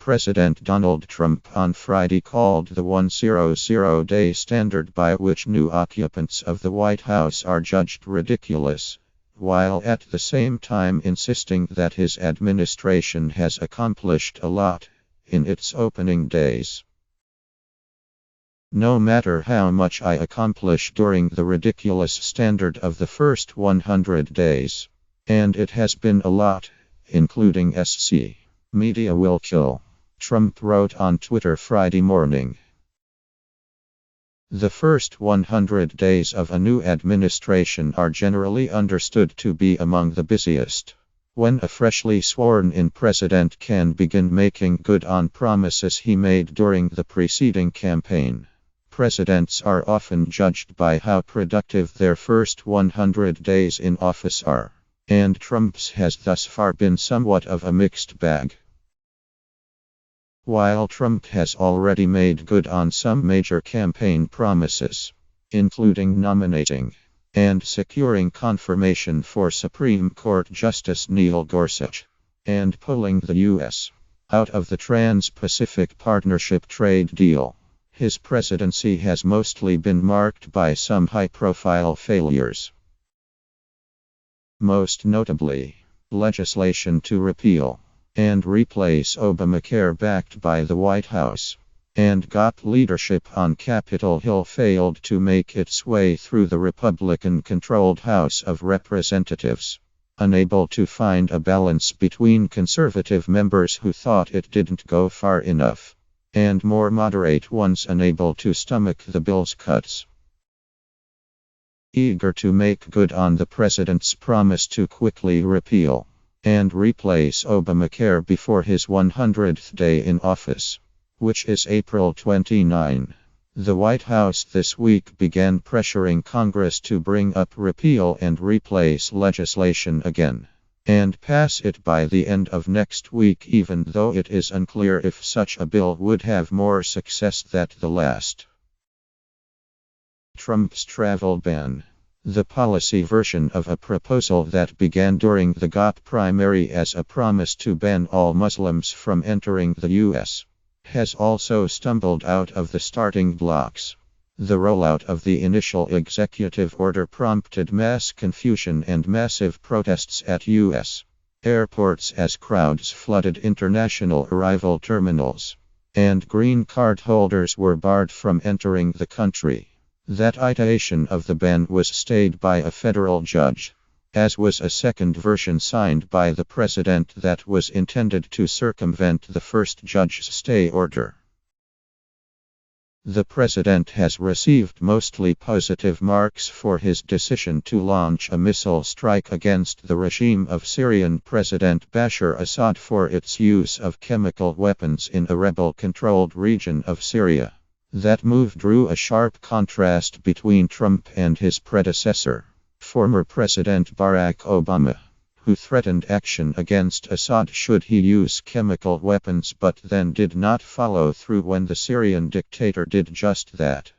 President Donald Trump on Friday called the 100-day standard by which new occupants of the White House are judged ridiculous, while at the same time insisting that his administration has accomplished a lot in its opening days. No matter how much I accomplish during the ridiculous standard of the first 100 days, and it has been a lot, including SC. Media will kill, Trump wrote on Twitter Friday morning. The first 100 days of a new administration are generally understood to be among the busiest, when a freshly sworn-in president can begin making good on promises he made during the preceding campaign. Presidents are often judged by how productive their first 100 days in office are, and Trump's has thus far been somewhat of a mixed bag. While Trump has already made good on some major campaign promises, including nominating and securing confirmation for Supreme Court Justice Neil Gorsuch, and pulling the U.S. out of the Trans-Pacific Partnership trade deal, his presidency has mostly been marked by some high-profile failures. Most notably, legislation to repeal and replace Obamacare backed by the White House and GOP leadership on Capitol Hill failed to make its way through the Republican-controlled House of Representatives, unable to find a balance between conservative members who thought it didn't go far enough, and more moderate ones unable to stomach the bill's cuts. Eager to make good on the president's promise to quickly repeal and replace Obamacare before his 100th day in office, which is April 29, the White House this week began pressuring Congress to bring up repeal and replace legislation again, and pass it by the end of next week, even though it is unclear if such a bill would have more success than the last. Trump's travel ban, the policy version of a proposal that began during the GOP primary as a promise to ban all Muslims from entering the U.S., has also stumbled out of the starting blocks. The rollout of the initial executive order prompted mass confusion and massive protests at U.S. airports as crowds flooded international arrival terminals, and green card holders were barred from entering the country. That iteration of the ban was stayed by a federal judge, as was a second version signed by the president that was intended to circumvent the first judge's stay order. The president has received mostly positive marks for his decision to launch a missile strike against the regime of Syrian President Bashar Assad for its use of chemical weapons in a rebel-controlled region of Syria. That move drew a sharp contrast between Trump and his predecessor, former President Barack Obama, who threatened action against Assad should he use chemical weapons but then did not follow through when the Syrian dictator did just that.